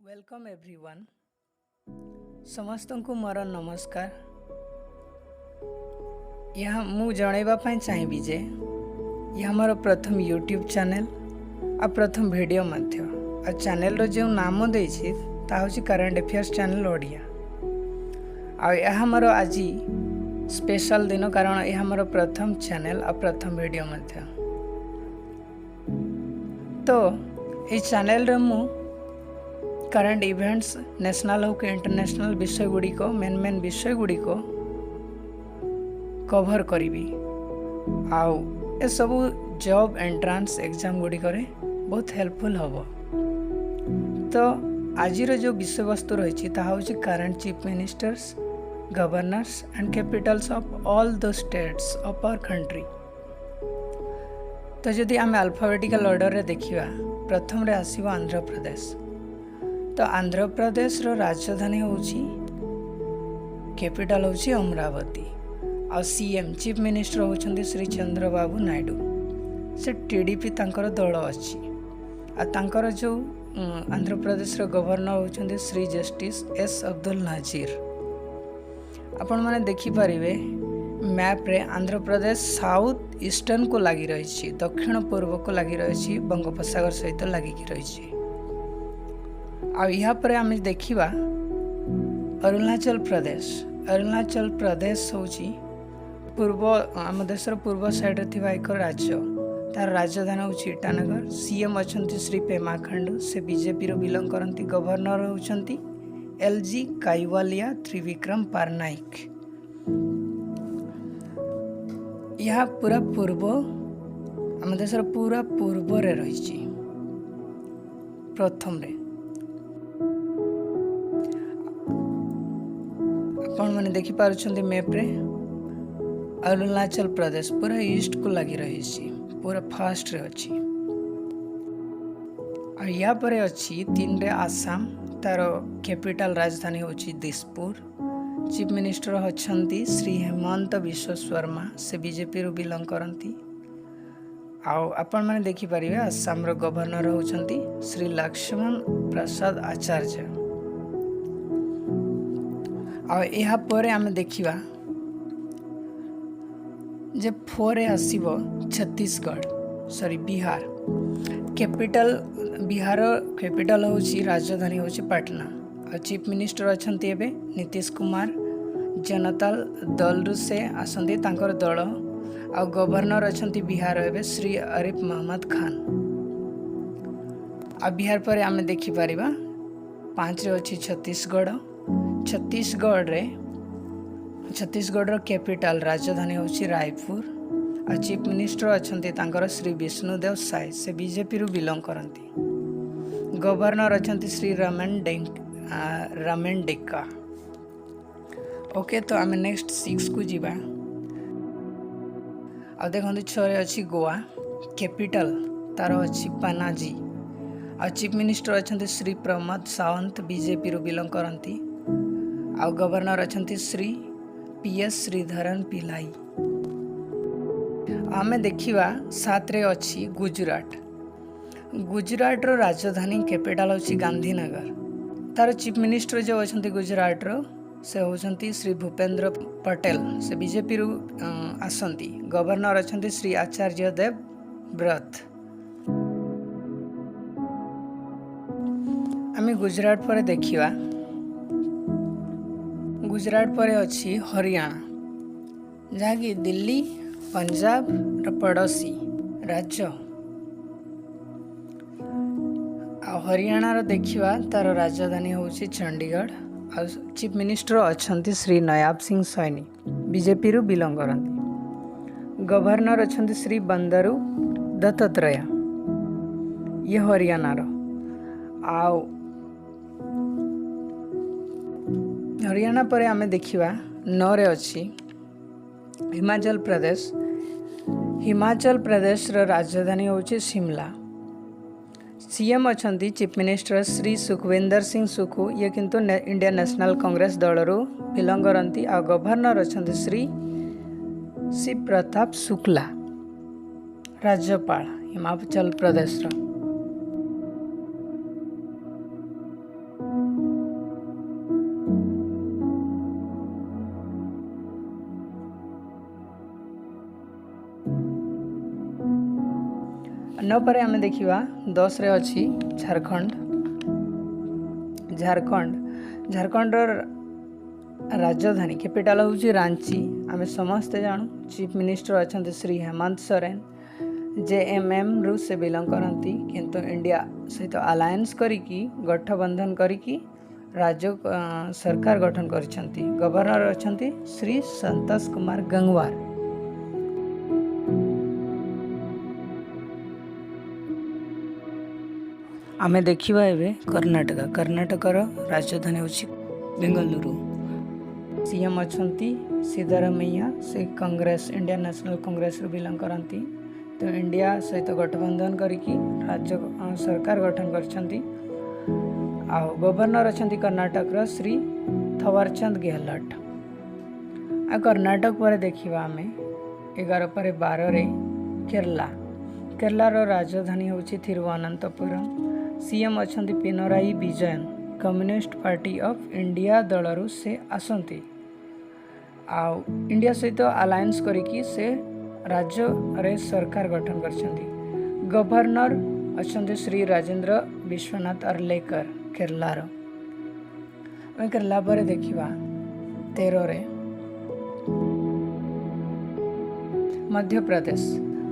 Welcome everyone समस्त को मोर नमस्कार। यह मु जनइबा चाहिए जे यह मोर प्रथम यूट्यूब चैनल आ प्रथम वीडियो मध्य आ चैनल रो जो नाम देछि ता होछि करंट अफेयर्स चैनल ओडिया। आ यह मोर आज स्पेशल दिन कारण यह मोर प्रथम चैनल आ प्रथम वीडियो मध्य। तो ये चैनल रे मु करंट इवेंट्स नेशनल हो कि इंटरनेशनल विषय गुड़िक मेन विषय गुड़िक कभर करी आउ ए सबू जॉब एंट्रांस एग्जाम गुड़िक बहुत हेल्पफुल हम। तो आज जो विषय वस्तु रही है current chief ministers governors and capitals of all the states of our country. तो जदि आम अल्फाबेटिकल ऑर्डर रे देखिबा प्रथम रे आसीबो आंध्र प्रदेश। तो आंध्र प्रदेश रो राजधानी होची कैपिटल होची अमरावती आ सीएम चीफ मिनिस्टर होचंदी श्री चंद्रबाबू नायडू। से टीडीपी तांकर दल अछि आ तांकर जो आंध्र प्रदेश रो गवर्नर होचंदी श्री जस्टिस एस अब्दुल नाजीर। आपण माने देखि परिबे मैप रे आंध्र प्रदेश साउथ ईस्टर्न को लागि रही दक्षिण पूर्व को लागि रही बंगोपसागर सहित लागि रही। आ यहाँ पर आम देखा अरुणाचल प्रदेश। अरुणाचल प्रदेश होची पूर्व आम देशर पूर्व साइड थिबा एक राज्य। तार राजधानी होची ईटानगर। सीएम अछंती श्री पेमा खांडू। से बीजेपी रो बिलोंग करंती। गवर्नर होचंती एलजी काइवालिया त्रिविक्रम पारनाइक। यहाँ पूरा पूर्व आम देशर पूरा पूर्व रे रही प्रथम रे। आपण मैंने देखि पारुछंती मैप रे अरुणाचल प्रदेश पूरा ईस्ट को लगी रही पूरा फास्ट रे अछि। और या पर अछि तीन रे आसाम। तार कैपिटल राजधानी होछि दिसपुर। चीफ मिनिस्टर होछंती श्री हेमंत बिश्व शर्मा। से बीजेपी रो बिलोंग करंती। आउ आपण माने देखि परिबे आसाम रो गवर्नर होछंती श्री लक्ष्मण प्रसाद आचार्य। आ यहाँ पर आम देखा जे फोरे आसीबो Chhattisgarh sorry Bihar. Capital Bihar capital होची राजधानी होची पटना। और चीफ मिनिस्टर अछंती एबे नीतीश कुमार। जनता दल से आसंती तांकर दल। आ गवर्नर अछंती बिहार एबे श्री आरिफ मोहम्मद खान। आ बिहार पर आम देखि परिबा 5 रे अछि छत्तीसगढ़। छत्तीसगढ़ रो कैपिटल राजधानी होची रायपुर। और चीफ मिनिस्टर अछंती तांकर श्री विष्णुदेव साय। से बीजेपी रू बिलोंग करंती। गवर्नर अछंती श्री रमेन डेक्का। ओके तो आम नेक्स्ट 6 को जीवा। आ देखंतु 6 रे अछि गोवा। कैपिटल तार अछि पनाजी। और चीफ मिनिस्टर अछंती श्री प्रमोद सावंत। बीजेपी रू बिलोंग करंती। आ गवर्नर अछंती श्री पीएस श्रीधरन पिलाई। आमे देखिबा 7 रे अछि गुजरात। गुजरात रो राजधानी कैपिटल होछि गांधीनगर। तार चीफ मिनिस्टर जो अछंती गुजरात रो से होछंती श्री भूपेंद्र पटेल। से बीजेपी रू आसंती। गवर्नर अछंती श्री आचार्य देव व्रत। आमे गुजरात पर देखिबा गुजरात पर अछि हरियाणा जहाँकि दिल्ली पंजाब रो पड़ोसी राज्य। आ हरियाणा रो देखिबा तार राजधानी होछि चंडीगढ़। आ चीफ मिनिस्टर अछंती श्री नयाब सिंह सैनी। बीजेपी रू बिलोंग करंती। गवर्नर अछंती श्री बंदरू दत्तात्रेय। ये हरियाणा रो। आ हरियाणा पर आमे देखिबा 9 रे अछि हिमाचल प्रदेश। हिमाचल प्रदेश रो राजधानी होछि शिमला। सीएम अछंती चीफ मिनिस्टर श्री सुखविंदर सिंह सुखू। ये किंतु इंडियन नेशनल कांग्रेस दल रो बिलोंग करंती। आ गवर्नर अछंती श्री शिव प्रताप शुक्ला। राज्यपाल हिमाचल प्रदेश रो। न पर आम देखा 10 रे अच्छी झारखंड। झारखंड राजधानी कैपिटल हूँ रांची। आम समस्ते जानू चीफ मिनिस्टर अच्छा श्री हेमंत सोरेन। JMM रु से बिलंग करती किंतु इंडिया सहित अलायंस करिकी गठबंधन करिकी राज्य सरकार गठन करिसेंती। गवर्नर अच्छा श्री संतोष कुमार गंगवार। आमे देखिबा एबे कर्नाटकर राजधानी होची बेंगलुरु। सीएम अछंती सिद्धारमैया से कांग्रेस इंडियन नेशनल कांग्रेस रु बिलंग करती। तो इंडिया सहित गठबंधन करिकी राज्य सरकार गठन करछंती। आ गवर्नर अछंती कर्नाटक श्री थवरचंद गेहलोत। आ कर्नाटक पर देखिबा आमे 11 पर 12 रे केरलार राजधानी होची थिरुवनंतपुरम। सीएम अछंती Pinarayi Vijayan communist party of India दलरू से आसंती। आ इंडिया सहित अलायंस करिकी से राज्य रे सरकार गठन करछंती। गवर्नर अछंती श्री राजेंद्र विश्वनाथ अर्लेकर केरलार। केरला पर देखिबा 13 रे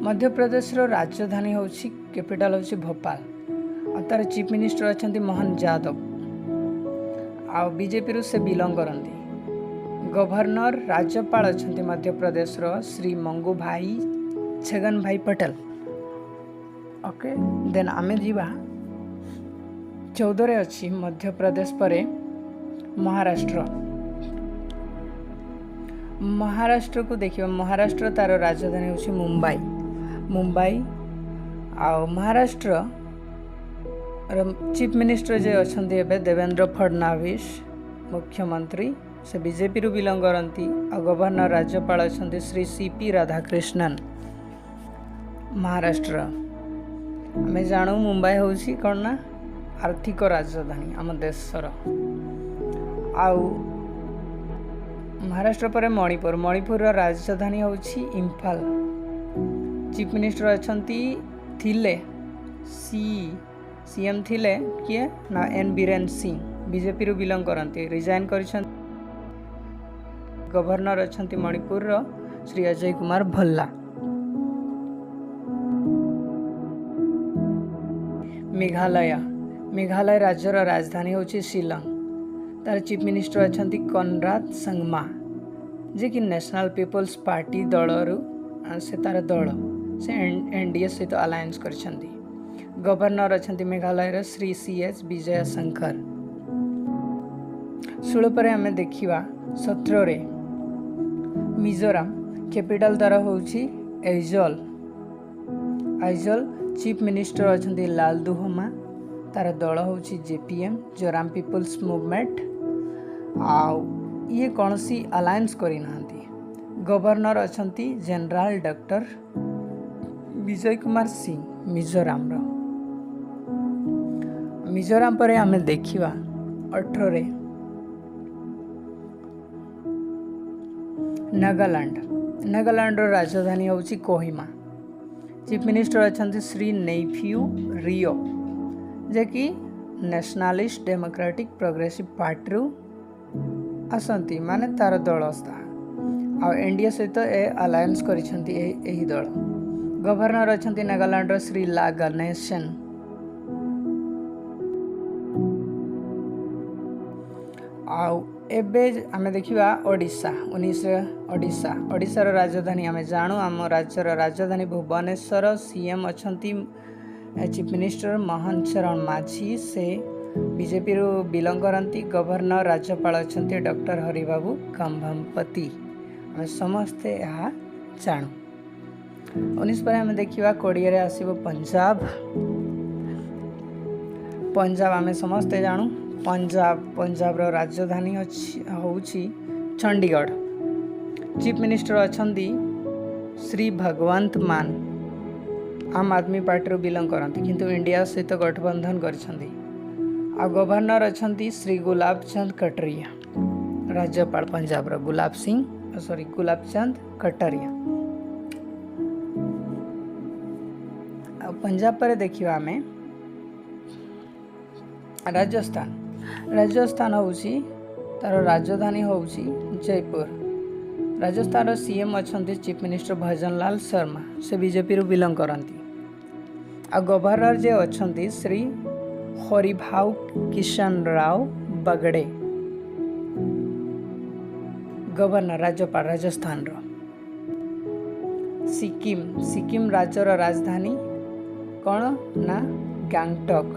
मध्य प्रदेश रो राजधानी होची कैपिटल होची भोपाल। और तार चीफ मिनिस्टर अछंती मोहन यादव। आ बीजेपी रु से बिलंग करती। गवर्नर राज्यपाल अछंती मध्य प्रदेश रो श्री मंगू भाई छगन भाई पटेल। ओके देन आमे जीवा 14 रे अच्छी मध्य प्रदेश परे महाराष्ट्र को देखिए। महाराष्ट्र तार राजधानी होची मुंबई। आ महाराष्ट्र चीफ मिनिस्टर जे अछंती एबे देवेंद्र फडणवीस मुख्यमंत्री से बीजेपी रु बिलंग करती। आ गवर्नर राज्यपाल अछंती श्री CP राधाकृष्णन। महाराष्ट्र आमे जानू मुंबई होची कोन ना आर्थिक राजधानी आम देशर। आउ महाराष्ट्र पर मणिपुर राजधानी होची इम्फाल। चीफ मिनिस्टर अछंती थिले सीएम थिले किए ना N बीरेन सिंह बीजेपी रु बिलंग करती। रिजाइन करिसेंती। गवर्नर अछंती मणिपुर रो श्री अजय कुमार भल्ला। मेघालय राज्यर राजधानी होची शिलंग। तार चीफ मिनिस्टर अछंती कनराड संगमा जे कि नेशनल पीपल्स पार्टी दलरू से तार दल से NDA सहित अलायंस करछंती। गवर्नर अछंती मेघालय श्री CS विजय शंकर। 16 पर आमे देखिबा 17 रे मिजोराम कैपिटल तार होची आइजल। चीफ मिनिस्टर अछंती लाल दुहोमा। तार दल होची JPM जोराम पीपल्स मूवमेंट। आउ ये कौन सी अलायंस करी नांती। Governor अछंती general doctor Vijay Kumar Singh Mizoram पर आमे देखिबा 18 रे नागालैंड राजधानी होची कोहिमा। चीफ मिनिस्टर अछंती श्री नेफ्यू रियो जे कि नेशनलिस्ट डेमोक्रेटिक प्रोग्रेसिव पार्टी रु आसंती माने तार दल आस्था। आ NDA सहित अलायंस करिसेंती एही दल। गवर्नर अछंती नागालैंड श्री ला गणेशन। आउ एबे आमे देखिबा ओडिशा 19 ओडिशा रो राजधानी आमे जानू आम राज्यर राजधानी भुवनेश्वर। सीएम अछंती चीफ मिनिस्टर मोहन चरण माझी से बीजेपी रु बिलंग करती। गवर्नर राज्यपाल अछंती डॉक्टर हरिबाबू कंभमपति। आमे समस्ते यहाँ जानू। 19 पर आमे देखिबा 20 रे आसीबो पंजाब आमे समस्ते जानू। पंजाब रो राजधानी होची चंडीगढ़। चीफ मिनिस्टर अछंती श्री भगवंत मान। आम आदमी पार्टी बिलंग करती किंतु इंडिया सहित गठबंधन करछंती। आ गवर्नर अछंती श्री गुलाब चंद कटरिया। राज्यपाल पंजाब रो गुलाब चंद कटरिया। पंजाब पर देखिवा आमे राजस्थान। राजस्थान होउची तार राजधानी होउची जयपुर। राजस्थान सीएम अछंती चीफ मिनिस्टर भजन लाल शर्मा, से बीजेपी रु बिलोंग करती। आ गवर्नर जे अछंती श्री हरिभाऊ किशन राव बगड़े, गवर्नर राज्यपाल राजस्थान रो। सिक्किम, सिक्किम राज्यर राजधानी कौन ना गैंगटॉक।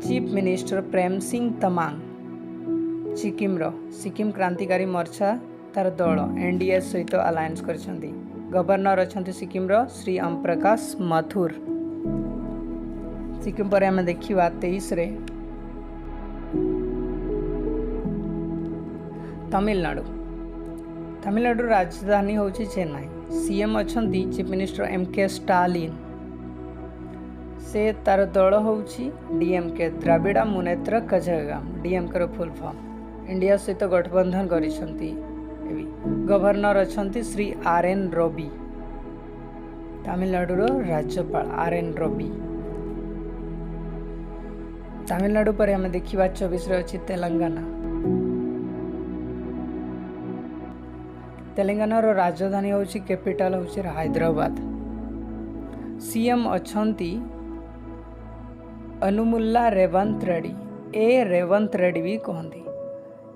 चीफ मिनिस्टर प्रेम सिंह तमांग, सिक्किम रो। सिक्किम क्रांतिकारी मोर्चा तार दल एनडीए सहित अलायंस करछंती। गवर्नर अछंती सिक्किम रो श्री ओम प्रकाश माथुर। सिक्किम पर आम देखा 23 रे तमिलनाडु। तमिलनाडु राजधानी होची चेन्नई। सीएम अछंती चीफ मिनिस्टर एमके स्टालिन, से तार दल होची डीएमके द्राविड़ा मुनेत्र कझागम। डीएमके रो फुल फॉर्म। इंडिया सहित गठबंधन करिसंती। गवर्नर अछंती श्री आरएन रवि। तमिलनाडु रो राज्यपाल आरएन रवि। तमिलनाडु पर हमें देखिबा 24 रे अछि तेलंगाना। तेलंगाना रो राजधानी होची कैपिटल होची हैदराबाद। सीएम अछंती अनुमुल्ला रेवंत रेड्डी, ए रेवंत रेड्डी भी कहती।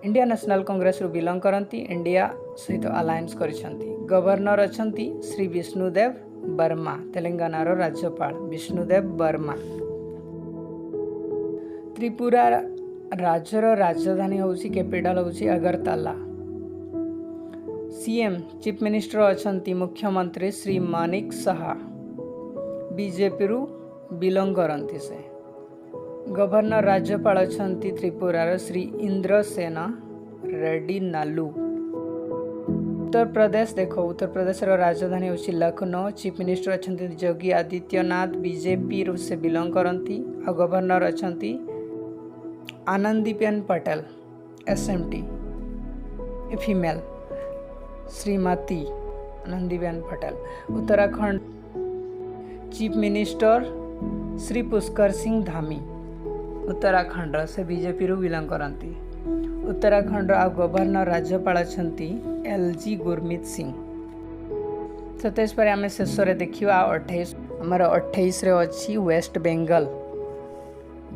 इंडिया नेशनल कांग्रेस रु बिलोंग करती। इंडिया सहित अलायंस करिसंती। गवर्नर अछंती श्री विष्णुदेव वर्मा। तेलंगाना रो राज्यपाल विष्णुदेव वर्मा। त्रिपुरा राज्यर राजधानी होची कैपिटल होची अगरतला। सीएम चीफ मिनिस्टर अछंती मुख्यमंत्री श्री मानिक साहा, बीजेपी रु बिलोंग करती से। गवर्नर राज्यपाल अछंती त्रिपुरार श्री इंद्रसेना रेड्डी नालू। उत्तर प्रदेश देखो, उत्तर प्रदेश राजधानी होची लखनऊ। चीफ मिनिस्टर अछंती योगी आदित्यनाथ, बीजेपी रु से बिलोंग करती। और गवर्नर अछंती Anandiben Patel, SMT, female Shrimati Anandiben Patel. Uttarakhand chief minister Shri Pushkar Singh Dhami, Uttarakhand से बीजेपी रु बिलोंग करती। उत्तराखंड गवर्नर राज्यपाल अछंती एलजी गुरमीत सिंह। 27 पर आम शेष देखा 28। आमर 28 रे अच्छी वेस्ट बेंगल।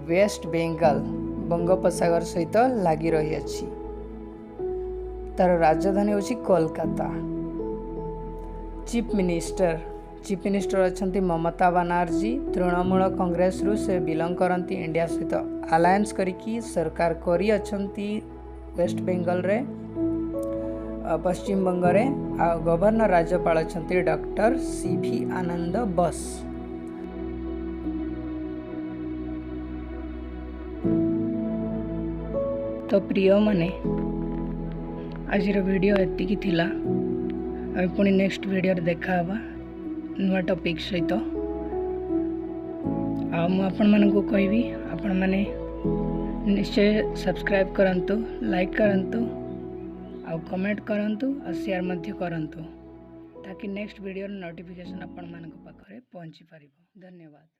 वेस्ट बेंगल बंगोपसागर सहित लगी रही अछि। तार राजधानी होची कोलकाता। Chief minister अछंती Mamata Banerjee. तृणमूल कांग्रेस रु से बिलोंग करती। इंडिया सहित अलायंस करिकी सरकार करी अछंती वेस्ट बेंगल रे, पश्चिम बंग रे। आ गवर्नर राज्यपाल अछंती डॉक्टर सीवी आनंद बस। तो प्रिय माने आज वीडियो एतिकी थिला। अब पुणी नेक्स्ट वीडियो देखा नुआ टॉपिक सहित। आपण मानकु कहबी आपण माने निश्चय सब्सक्राइब करंतु, लाइक करंतु, आउ कमेंट करंतु और शेयर मध्य करंतु, ताकि नेक्स्ट वीडियो नोटिफिकेशन आपण मानक पाखरे पहुंची पारिबो। धन्यवाद।